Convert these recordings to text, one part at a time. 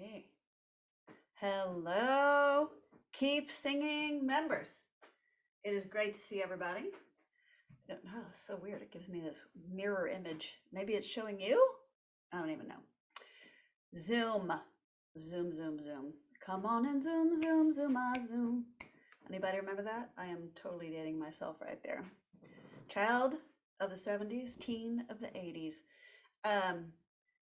Hey, hello, keep singing members. It is great to see everybody. Oh, it's so weird. It gives me this mirror image. Maybe it's showing you? I don't even know. Zoom, zoom, zoom, zoom. Come on and zoom, zoom, zoom, zoom. Anybody remember that? I am totally dating myself right there. Child of the 70s, teen of the 80s.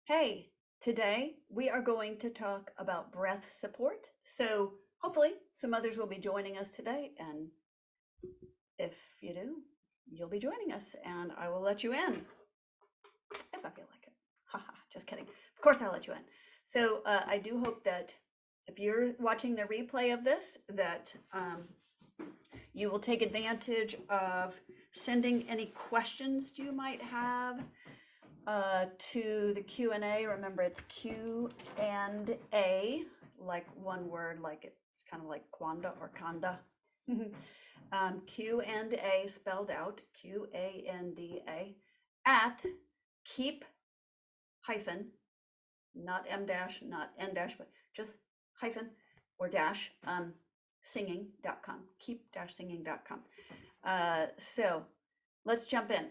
Hey, today we are going to talk about breath support. So hopefully some others will be joining us today. And if you do, you'll be joining us and I will let you in if I feel like it. Haha, just kidding. Of course I'll let you in. So I do hope that if you're watching the replay of this, that you will take advantage of sending any questions you might have to the Q&A. Remember, it's Q&A, like one word, like it's kind of like Quanda or Kanda. Q&A spelled out, Q-A-N-D-A, at keep hyphen, not M dash, not N dash, but just hyphen or dash singing.com, keep-singing.com. So let's jump in.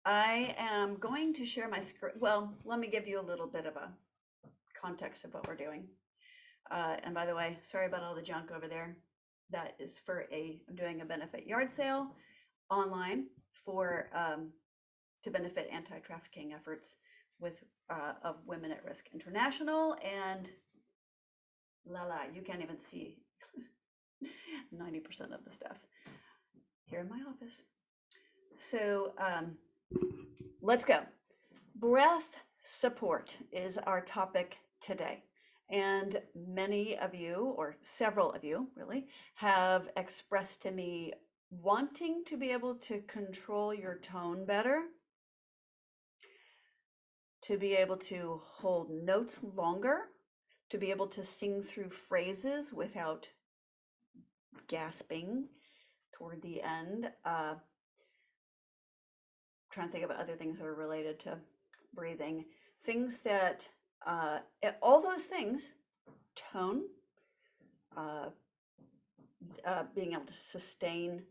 I am going to share my screen. Well, let me give you a little bit of a context of what we're doing. And by the way, sorry about all the junk over there. That is for I'm doing a benefit yard sale online for to benefit anti-trafficking efforts of Women at Risk International. And you can't even see 90% of the stuff here in my office. So let's go. Breath support is our topic today. And many of you, or several of you really, have expressed to me wanting to be able to control your tone better, to be able to hold notes longer, to be able to sing through phrases without gasping toward the end. Trying to think of other things that are related to breathing. Things that, all those things, tone, being able to sustain,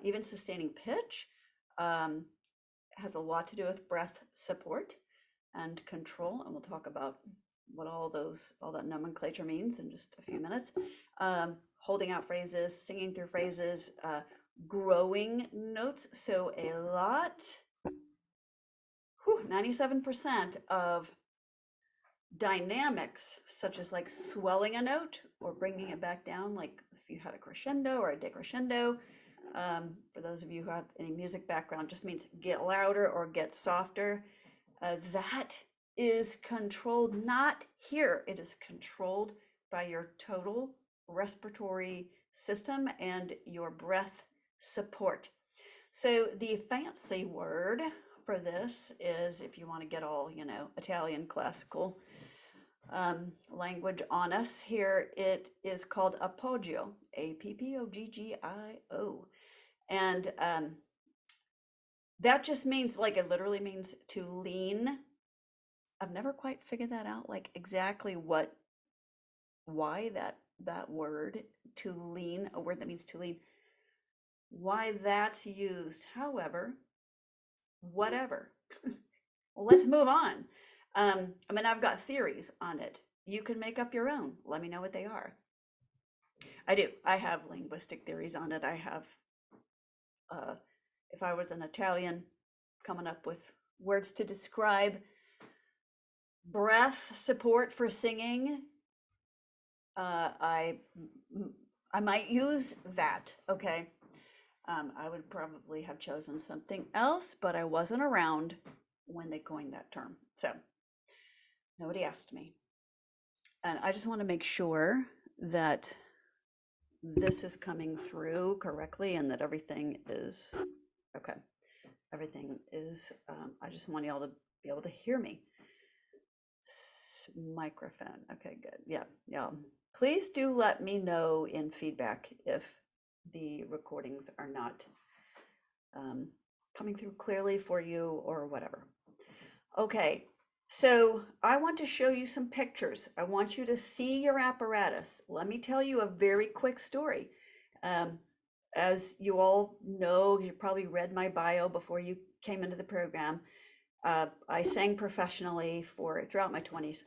even sustaining pitch, has a lot to do with breath support and control. And we'll talk about what all that nomenclature means in just a few minutes. Holding out phrases, singing through phrases, growing notes. So a lot, 97% of dynamics, such as like swelling a note or bringing it back down, like if you had a crescendo or a decrescendo, for those of you who have any music background, just means get louder or get softer. That is controlled, not here. It is controlled by your total respiratory system and your breath support. So the fancy word for this is, if you want to get all, Italian classical language on us here, it is called appoggio, A-P-P-O-G-G-I-O. And that just means, like, it literally means to lean. I've never quite figured that out, like exactly why that word, to lean, a word that means to lean, why that's used. However, whatever. Well, let's move on. I've got theories on it. You can make up your own. Let me know what they are. I do. I have linguistic theories on it. I have, if I was an Italian, coming up with words to describe breath support for singing, I might use that. Okay. I would probably have chosen something else, but I wasn't around when they coined that term. So nobody asked me. And I just want to make sure that this is coming through correctly and that everything is okay. Everything is, I just want y'all to be able to hear me. Microphone. Okay, good. Yeah. Please do let me know in feedback if the recordings are not coming through clearly for you or whatever. Okay, So I want to show you some pictures. I want you to see your apparatus. Let me tell you a very quick story. Um, as you all know, you probably read my bio before you came into the program. I sang professionally for throughout my 20s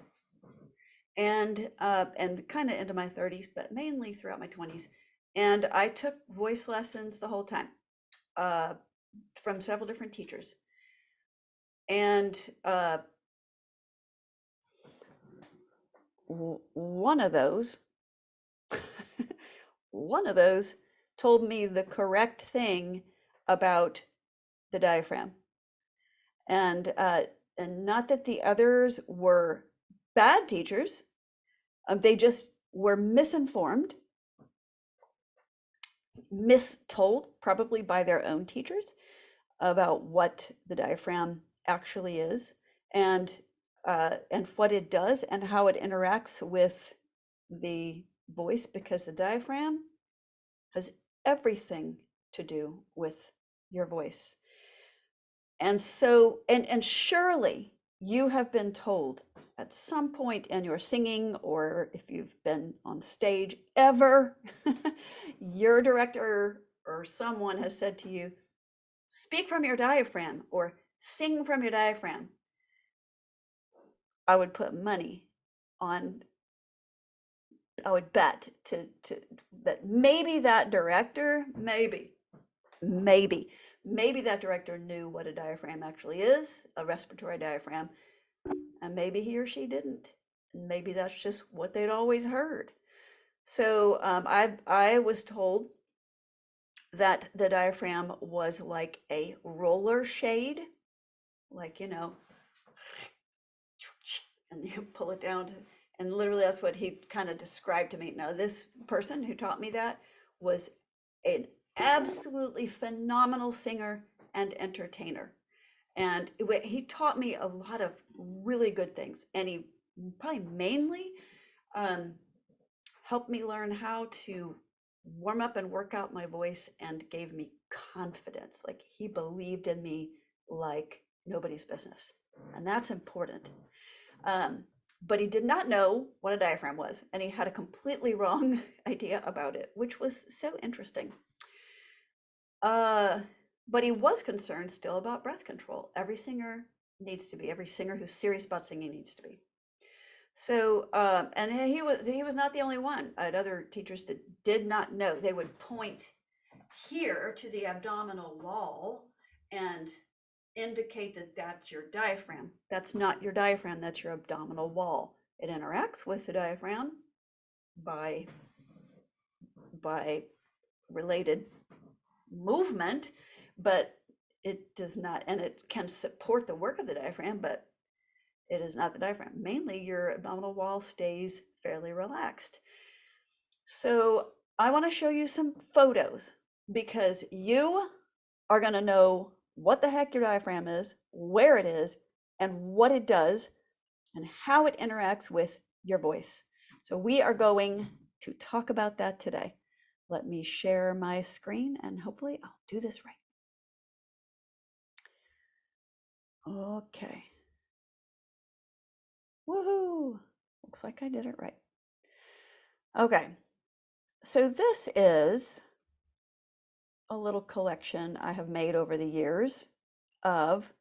and kind of into my 30s, but mainly throughout my 20s. And I took voice lessons the whole time uh, from several different teachers. And one of those one of those told me the correct thing about the diaphragm. And not that the others were bad teachers, they just were misinformed, mistold, probably by their own teachers, about what the diaphragm actually is and what it does and how it interacts with the voice, because the diaphragm has everything to do with your voice. And so, and surely you have been told at some point in your singing, or if you've been on stage ever, your director or someone has said to you, speak from your diaphragm or sing from your diaphragm. I would put money on, I would bet to that maybe that director, maybe that director knew what a diaphragm actually is, a respiratory diaphragm, and maybe he or she didn't. And maybe that's just what they'd always heard. So I was told that the diaphragm was like a roller shade, like, you know, and you pull it down to, and literally that's what he kind of described to me. Now, this person who taught me that was an absolutely phenomenal singer and entertainer. And he taught me a lot of really good things. And he probably mainly helped me learn how to warm up and work out my voice, and gave me confidence. Like, he believed in me like nobody's business. And that's important. But he did not know what a diaphragm was, and he had a completely wrong idea about it, which was so interesting. But he was concerned still about breath control. Every singer needs to be. Every singer who's serious about singing needs to be. So, and he was not the only one. I had other teachers that did not know. They would point here to the abdominal wall and indicate that that's your diaphragm. That's not your diaphragm, that's your abdominal wall. It interacts with the diaphragm by related movement, but it does not, and it can support the work of the diaphragm, but it is not the diaphragm. Mainly your abdominal wall stays fairly relaxed. So I want to show you some photos, because you are going to know what the heck your diaphragm is, where it is, and what it does, and how it interacts with your voice. So we are going to talk about that today. Let me share my screen, and hopefully I'll do this right. Okay. Woohoo! Looks like I did it right. Okay. So this is a little collection I have made over the years of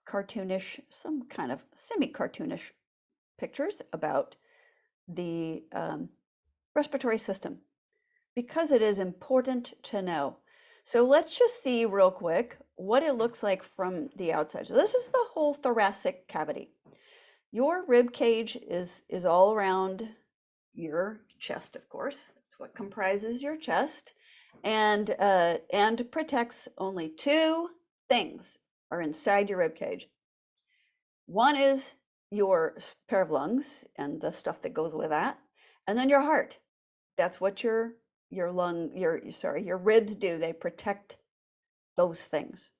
cartoonish, some kind of semi-cartoonish pictures about the respiratory system, because it is important to know. So let's just see real quick what it looks like from the outside. So this is the whole thoracic cavity. Your rib cage is all around your chest, of course. That's what comprises your chest, and protects only two things are inside your rib cage. One is your pair of lungs and the stuff that goes with that, and then your heart. That's what your ribs do. They protect those things,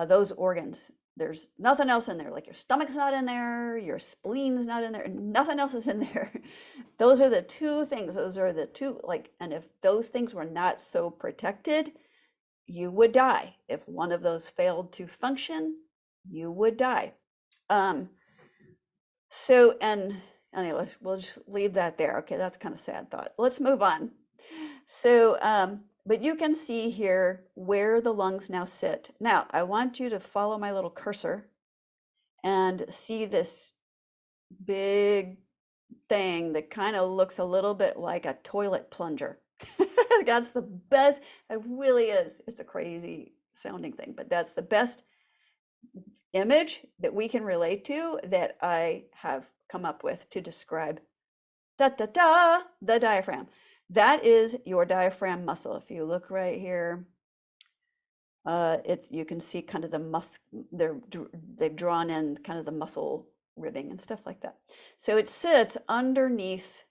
those organs. There's nothing else in there. Like, your stomach's not in there, your spleen's not in there, and nothing else is in there. Those are the two things. Those are the two, like, and if those things were not so protected, you would die. If one of those failed to function, you would die. So, and anyway, we'll just leave that there. Okay, that's kind of sad thought. Let's move on. So, but you can see here where the lungs now sit. Now, I want you to follow my little cursor and see this big thing that kind of looks a little bit like a toilet plunger. That's the best. It really is. It's a crazy sounding thing, but that's the best image that we can relate to that I have come up with to describe the diaphragm. That is your diaphragm muscle. If you look right here, you can see kind of the they've drawn in kind of the muscle ribbing and stuff like that. So it sits underneath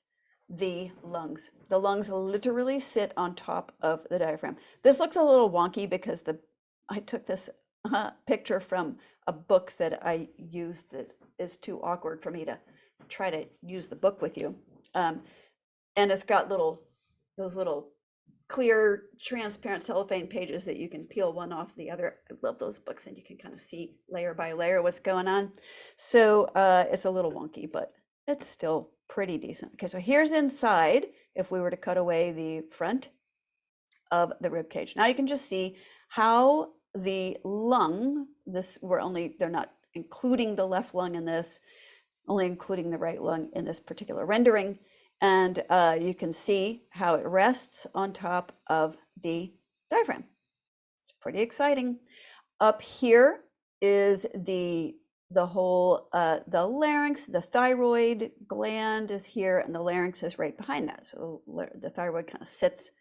the lungs. The lungs literally sit on top of the diaphragm. This looks a little wonky because I took this picture from a book that I use that is too awkward for me to try to use the book with you. And it's got those little clear, transparent cellophane pages that you can peel one off the other. I love those books, and you can kind of see layer by layer what's going on. So it's a little wonky, but it's still pretty decent. Okay, so here's inside, if we were to cut away the front of the rib cage. Now you can just see how the lung, they're not including the left lung in this, only including the right lung in this particular rendering. And you can see how it rests on top of the diaphragm. It's pretty exciting. Up here is the whole, the larynx, the thyroid gland is here, and the larynx is right behind that. So the thyroid kind of sits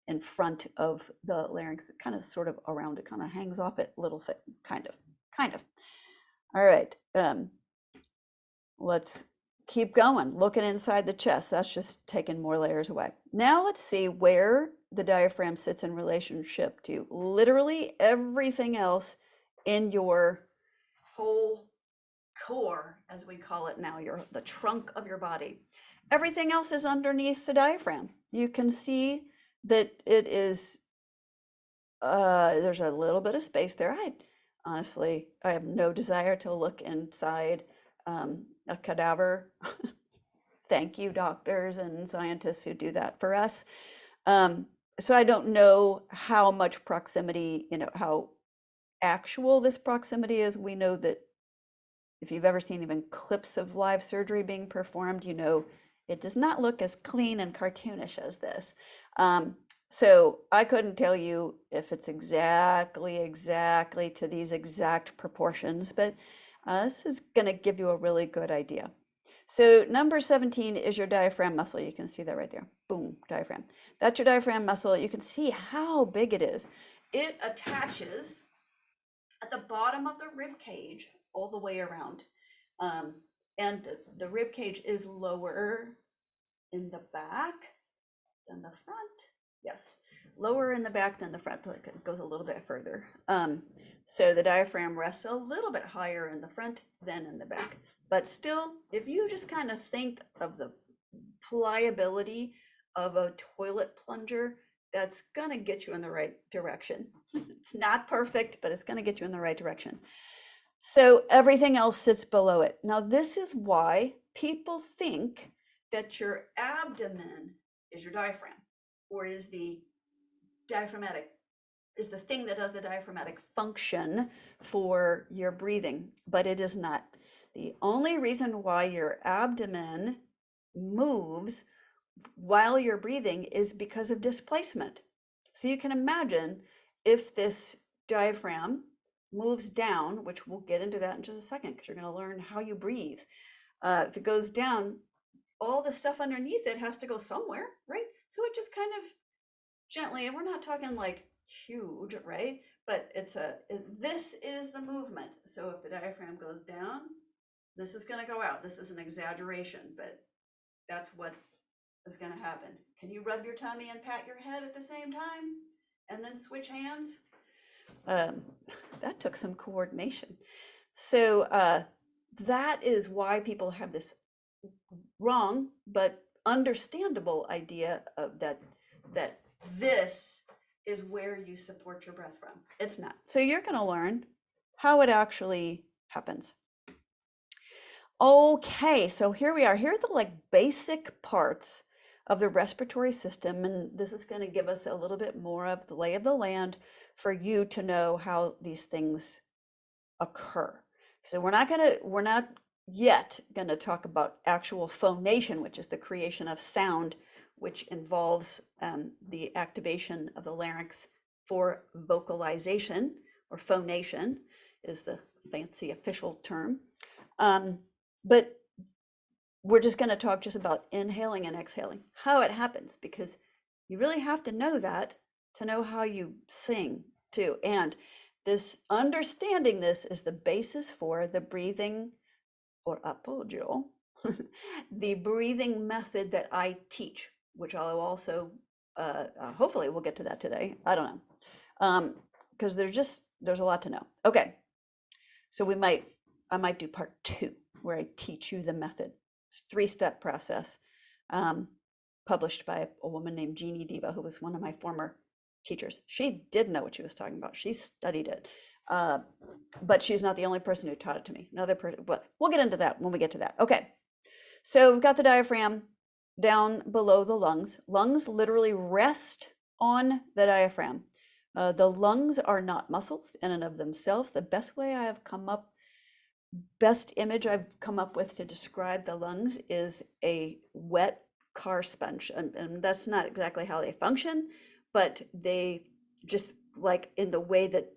in front of the larynx, kind of sort of around it, kind of hangs off it, little thing, kind of. All right, let's keep going, looking inside the chest. That's just taking more layers away. Now let's see where the diaphragm sits in relationship to literally everything else in your whole core, as we call it now, the trunk of your body. Everything else is underneath the diaphragm. You can see that it is, there's a little bit of space there. Honestly, I have no desire to look inside a cadaver. Thank you, doctors and scientists who do that for us. So I don't know how much proximity, how actual this proximity is. We know that if you've ever seen even clips of live surgery being performed, it does not look as clean and cartoonish as this. So I couldn't tell you if it's exactly to these exact proportions, but this is going to give you a really good idea. So number 17 is your diaphragm muscle. You can see that right there. Boom, diaphragm. That's your diaphragm muscle. You can see how big it is. It attaches at the bottom of the rib cage all the way around. And the rib cage is lower in the back than the front. Yes, lower in the back than the front. It goes a little bit further. So the diaphragm rests a little bit higher in the front than in the back. But still, if you just kind of think of the pliability of a toilet plunger, that's going to get you in the right direction. It's not perfect, but it's going to get you in the right direction. So everything else sits below it. Now, this is why people think that your abdomen is your diaphragm, or is the thing that does the diaphragmatic function for your breathing, but it is not. The only reason why your abdomen moves while you're breathing is because of displacement. So you can imagine if this diaphragm moves down, which we'll get into that in just a second, because you're going to learn how you breathe. If it goes down, all the stuff underneath it has to go somewhere, right? So it just kind of gently, and we're not talking like huge, right? But this is the movement. So if the diaphragm goes down, this is going to go out. This is an exaggeration, but that's what is going to happen. Can you rub your tummy and pat your head at the same time and then switch hands? That took some coordination. So that is why people have this wrong but understandable idea of that this is where you support your breath from. It's not. So you're going to learn how it actually happens. Okay, so here we are. Here are the like basic parts of the respiratory system, and this is going to give us a little bit more of the lay of the land for you to know how these things occur. So we're not yet going to talk about actual phonation, which is the creation of sound, which involves the activation of the larynx for vocalization, or phonation is the fancy official term. But we're just going to talk just about inhaling and exhaling, how it happens, because you really have to know that to know how you sing too. And this understanding this is the basis for the breathing or apoggio, the breathing method that I teach, which I'll also hopefully we'll get to that today. I don't know, because there's a lot to know. Okay, so I might do part 2 where I teach you the method. It's a 3-step process, published by a woman named Jeannie Diva, who was one of my former teachers. She did know what she was talking about. She studied it, but she's not the only person who taught it to me. Another person, but we'll get into that when we get to that. Okay, so we've got the diaphragm down below the lungs. Lungs literally rest on the diaphragm. The lungs are not muscles in and of themselves. The best image I've come up with to describe the lungs is a wet car sponge. And that's not exactly how they function, but they just like in the way that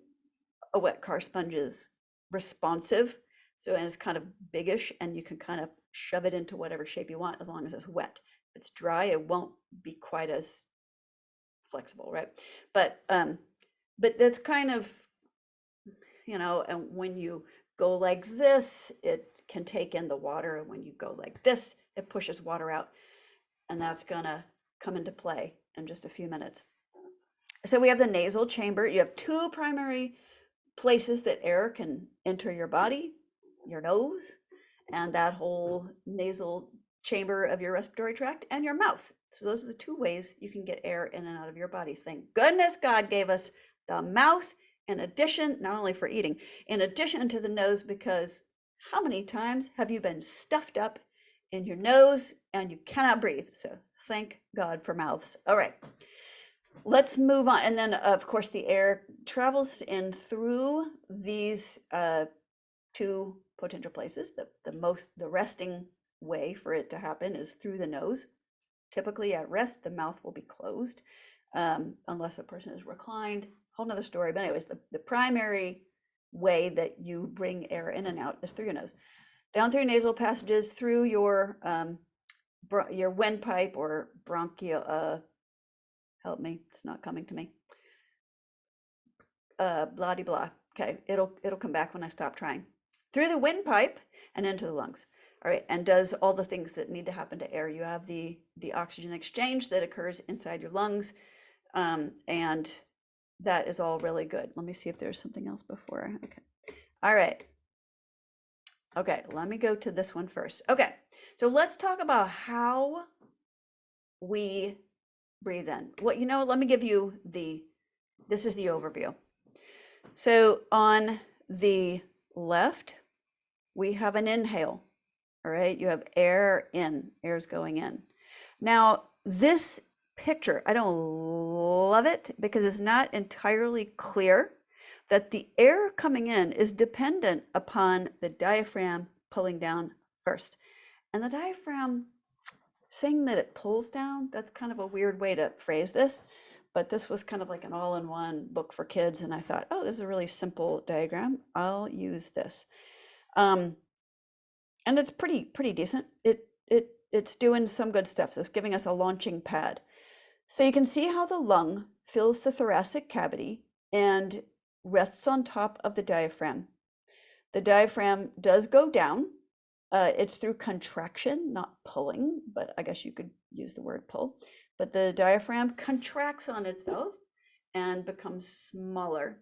a wet car sponge is responsive. So, and it's kind of biggish and you can kind of shove it into whatever shape you want as long as it's wet. If it's dry, it won't be quite as flexible, right? But that's kind of, and when you go like this, it can take in the water. And when you go like this, it pushes water out. And that's gonna come into play in just a few minutes. So we have the nasal chamber. You have 2 primary places that air can enter your body, your nose, and that whole nasal chamber of your respiratory tract, and your mouth. So those are the 2 ways you can get air in and out of your body. Thank goodness God gave us the mouth, in addition, not only for eating, in addition to the nose, because how many times have you been stuffed up in your nose and you cannot breathe? So thank God for mouths. All right, let's move on. And then of course the air travels in through these 2 potential places. The resting way for it to happen is through the nose. Typically at rest, the mouth will be closed, unless the person is reclined. Whole nother story. But anyways, the primary way that you bring air in and out is through your nose, down through nasal passages, through your windpipe or bronchial. Help me, it's not coming to me. Blah de blah. Okay, it'll come back when I stop trying. Through the windpipe and into the lungs. All right, and does all the things that need to happen to air. You have the oxygen exchange that occurs inside your lungs, and that is all really good. Let me see if there's something else before. Okay, all right. Okay, let me go to this one first. Okay, so let's talk about how we breathe in. Well, let me give you this is the overview. So on the left, we have an inhale. All right, you have air in, air's going in. Now, this picture, I don't love it because it's not entirely clear that the air coming in is dependent upon the diaphragm pulling down first. And the diaphragm, saying that it pulls down, that's kind of a weird way to phrase this, but this was kind of like an all-in-one book for kids, and I thought, oh, this is a really simple diagram. I'll use this. And it's pretty decent. It's doing some good stuff. So it's giving us a launching pad. So you can see how the lung fills the thoracic cavity and rests on top of the diaphragm. The diaphragm does go down. It's through contraction, not pulling, but I guess you could use the word pull. But the diaphragm contracts on itself and becomes smaller.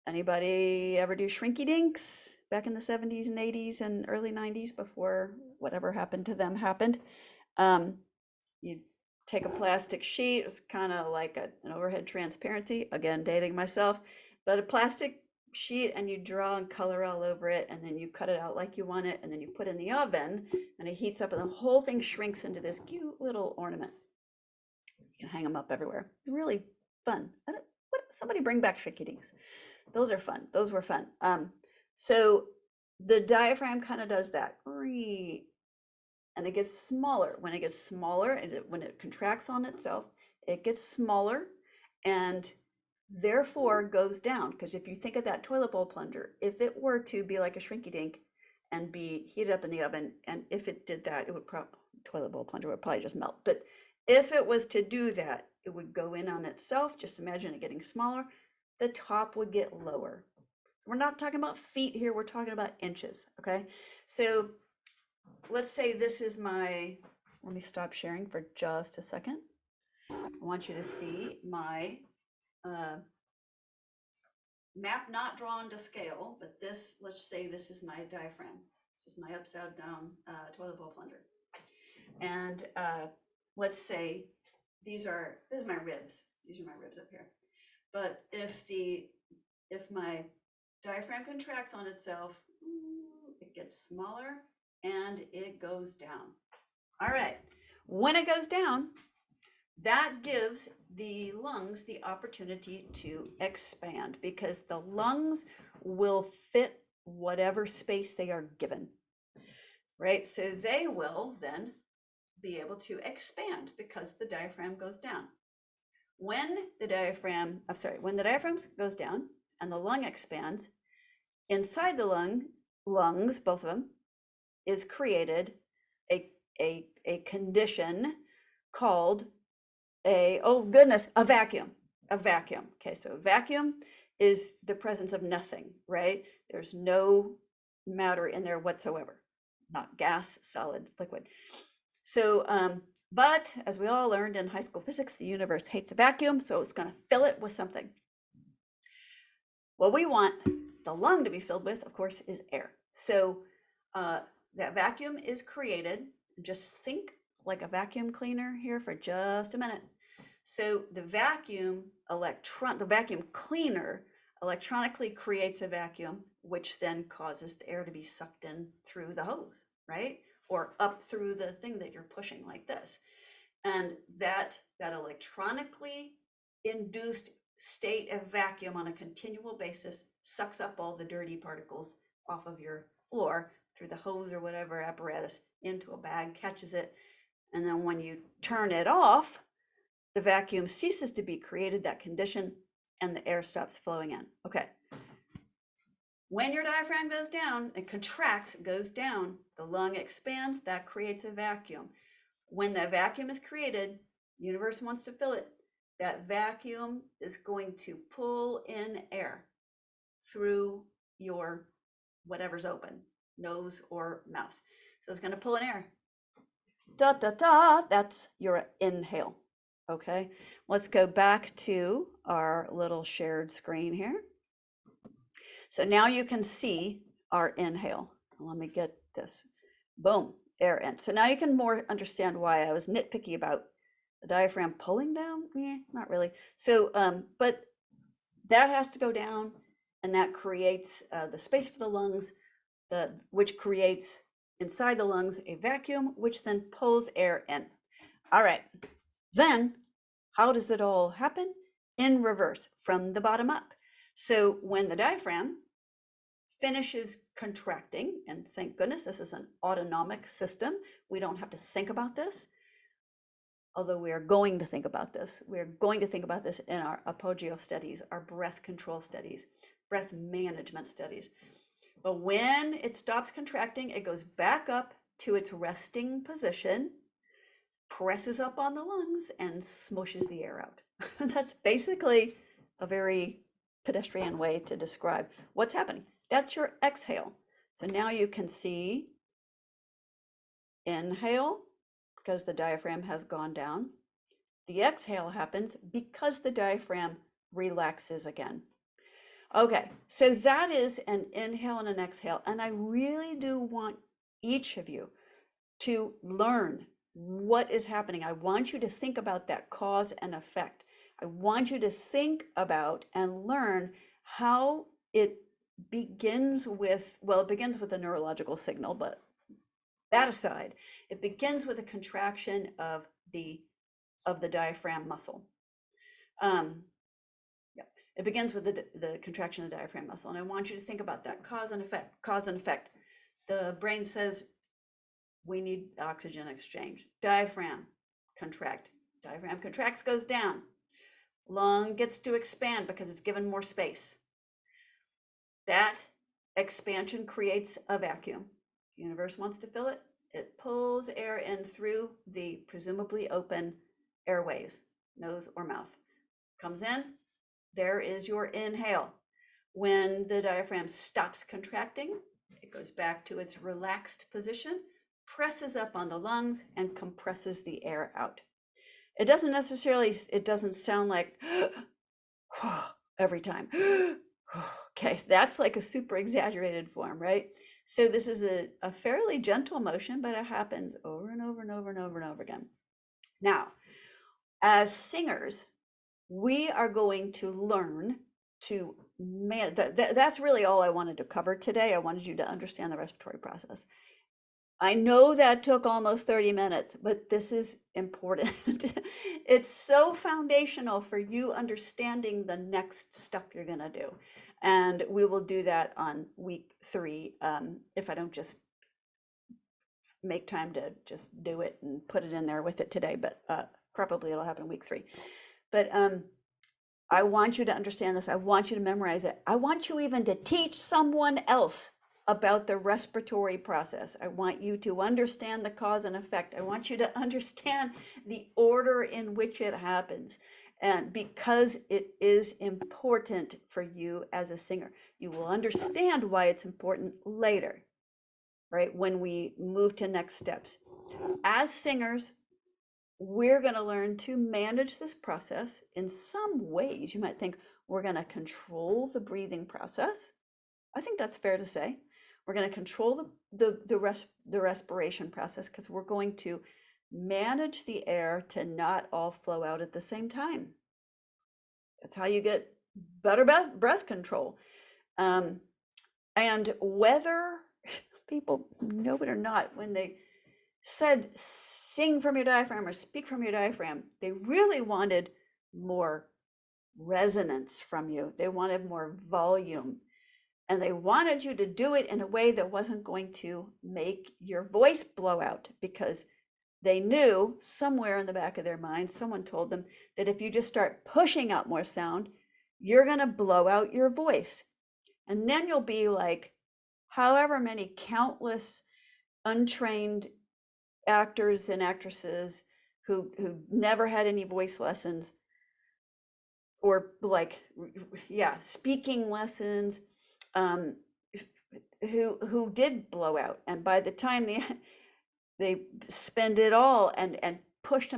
Anybody ever do shrinky dinks back in the 70s and 80s and early 90s before whatever happened to them happened? You take a plastic sheet, it's kind of like an overhead transparency, again, dating myself, but a plastic sheet and you draw and color all over it, and then you cut it out like you want it, and then you put it in the oven and it heats up and the whole thing shrinks into this cute little ornament. You can hang them up everywhere. Really fun. Somebody bring back Shrinky Dinks. Those are fun. Those were fun. So the diaphragm kind of does that. And it gets smaller. When it gets smaller, when it contracts on itself, it gets smaller and therefore goes down. Because if you think of that toilet bowl plunger, if it were to be like a Shrinky Dink and be heated up in the oven, and if it did that, it would probably, toilet bowl plunger would probably just melt. But if it was to do that, it would go in on itself. Just imagine it getting smaller. The top would get lower. We're not talking about feet here. We're talking about inches. Okay. So let's say this is my, let me stop sharing for just a second. I want you to see my map, not drawn to scale, but this, let's say this is my diaphragm. This is my upside down toilet bowl plunger. And let's say this is my ribs. These are my ribs up here. But if my diaphragm contracts on itself, it gets smaller and it goes down. All right. When it goes down, that gives the lungs the opportunity to expand because the lungs will fit whatever space they are given, right? So they will then be able to expand because the diaphragm goes down. When the diaphragm goes down and the lung expands, inside the lungs, both of them, is created a condition called a vacuum. A vacuum. Okay, so a vacuum is the presence of nothing, right? There's no matter in there whatsoever, not gas, solid, liquid. So, but as we all learned in high school physics, the universe hates a vacuum, so it's going to fill it with something. What we want the lung to be filled with, of course, is air. So that vacuum is created. Just think like a vacuum cleaner here for just a minute. So the vacuum cleaner electronically creates a vacuum, which then causes the air to be sucked in through the hose, right? Or up through the thing that you're pushing like this. And that electronically induced state of vacuum on a continual basis sucks up all the dirty particles off of your floor through the hose or whatever apparatus into a bag, catches it. And then when you turn it off, the vacuum ceases to be created, that condition, and the air stops flowing in. Okay. When your diaphragm goes down, it contracts, goes down, the lung expands, that creates a vacuum. When that vacuum is created, the universe wants to fill it. That vacuum is going to pull in air through your whatever's open, nose or mouth. So it's going to pull in air. Da, da, da, that's your inhale. Okay, let's go back to our little shared screen here. So now you can see our inhale. Let me get this. Boom, air in. So now you can more understand why I was nitpicky about the diaphragm pulling down. Not really. So, but that has to go down, and that creates the space for the lungs, which creates inside the lungs a vacuum, which then pulls air in. All right. Then, how does it all happen? In reverse, from the bottom up. So when the diaphragm finishes contracting, and thank goodness this is an autonomic system, we don't have to think about this, although we are going to think about this. We're going to think about this in our apogeo studies, our breath control studies, breath management studies. But when it stops contracting, it goes back up to its resting position, presses up on the lungs, and smushes the air out. That's basically a very pedestrian way to describe what's happening. That's your exhale. So now you can see inhale because the diaphragm has gone down. The exhale happens because the diaphragm relaxes again. Okay, so that is an inhale and an exhale. And I really do want each of you to learn what is happening. I want you to think about that cause and effect. I want you to think about and learn how it begins with, well, it begins with a neurological signal, but that aside, it begins with a contraction of the diaphragm muscle. Yeah, it begins with the contraction of the diaphragm muscle, and I want you to think about that cause and effect. Cause and effect. The brain says we need oxygen exchange. Diaphragm contracts, goes down. Lung gets to expand because it's given more space. That expansion creates a vacuum. The universe wants to fill it. It pulls air in through the presumably open airways, nose or mouth. Comes in, there is your inhale. When the diaphragm stops contracting, it goes back to its relaxed position, presses up on the lungs, and compresses the air out. It doesn't sound like every time. Okay, so that's like a super exaggerated form, right? So this is a fairly gentle motion, but it happens over and over and over and over and over again. Now, as singers, we are going to learn to that's really all I wanted to cover today. I wanted you to understand the respiratory process. I know that took almost 30 minutes, but this is important. It's so foundational for you understanding the next stuff you're going to do. And we will do that on week 3 if I don't just make time to just do it and put it in there with it today, but probably it'll happen in week 3. But I want you to understand this. I want you to memorize it. I want you even to teach someone else about the respiratory process. I want you to understand the cause and effect. I want you to understand the order in which it happens. And because it is important for you as a singer, you will understand why it's important later, right? When we move to next steps. As singers, we're going to learn to manage this process in some ways. You might think we're going to control the breathing process. I think that's fair to say. We're going to control the respiration process because we're going to manage the air to not all flow out at the same time. That's how you get better breath control. And whether people know it or not, when they said sing from your diaphragm or speak from your diaphragm, they really wanted more resonance from you. They wanted more volume. And they wanted you to do it in a way that wasn't going to make your voice blow out, because they knew somewhere in the back of their mind, someone told them that if you just start pushing out more sound, you're going to blow out your voice. And then you'll be like however many countless untrained actors and actresses who never had any voice lessons, or like, yeah, speaking lessons, who did blow out. And by the time they spend it all and pushed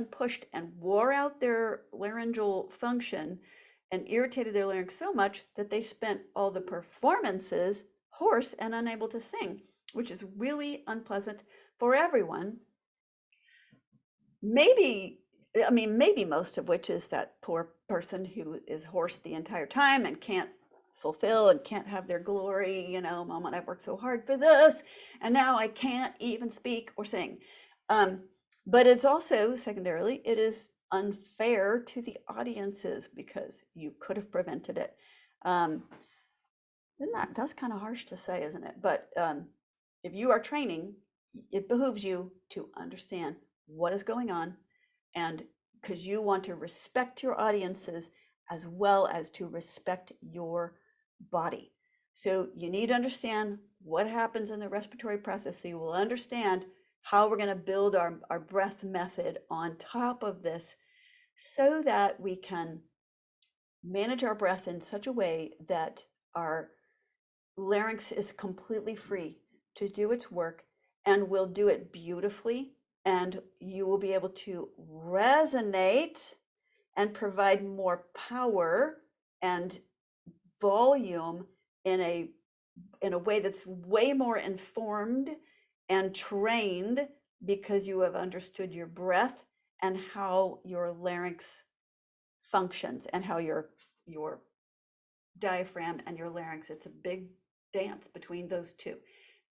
and wore out their laryngeal function and irritated their larynx so much that they spent all the performances hoarse and unable to sing, which is really unpleasant for everyone. Maybe most of which is that poor person who is hoarse the entire time and can't fulfill and can't have their glory, moment. I've worked so hard for this, and now I can't even speak or sing. But it's also, secondarily, it is unfair to the audiences because you could have prevented it. That's kind of harsh to say, isn't it? But if you are training, it behooves you to understand what is going on, and because you want to respect your audiences as well as to respect your body. So you need to understand what happens in the respiratory process, so you will understand how we're going to build our breath method on top of this, so that we can manage our breath in such a way that our larynx is completely free to do its work, and will do it beautifully, and you will be able to resonate and provide more power and volume in a way that's way more informed and trained, because you have understood your breath and how your larynx functions and how your diaphragm and your larynx. It's a big dance between those two.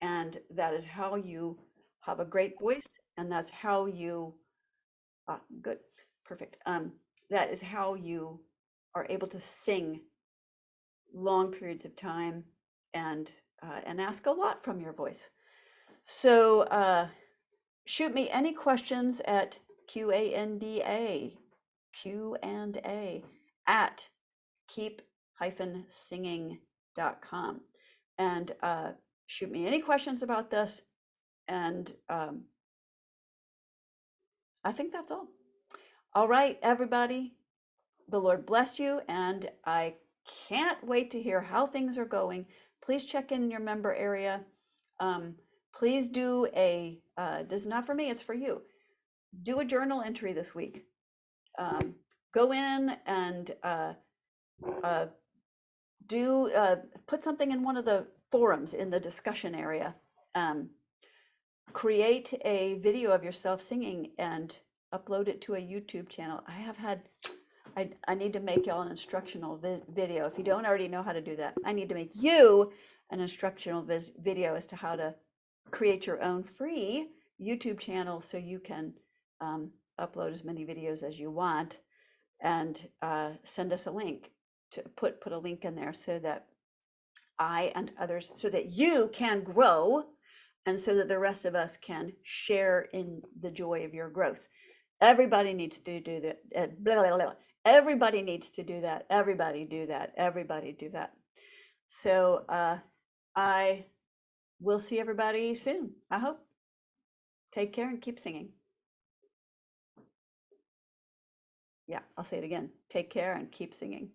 And that is how you have a great voice, and that's how you, good, perfect. That is how you are able to sing long periods of time and ask a lot from your voice. So shoot me any questions at Q&A at keep-singing.com, and shoot me any questions about this. And I think that's all. All right, everybody, the Lord bless you, and I can't wait to hear how things are going. Please check in your member area. Please do this is not for me, it's for you. Do a journal entry this week. Go in and put something in one of the forums in the discussion area. Create a video of yourself singing and upload it to a YouTube channel. I need to make y'all an instructional video. If you don't already know how to do that, I need to make you an instructional video as to how to create your own free YouTube channel so you can upload as many videos as you want, and send us a link to put a link in there so that I and others, so that you can grow and so that the rest of us can share in the joy of your growth. Everybody needs to do that. Blah, blah, blah. Everybody needs to do that. Everybody do that. Everybody do that. So I will see everybody soon, I hope. Take care and keep singing. Yeah, I'll say it again. Take care and keep singing.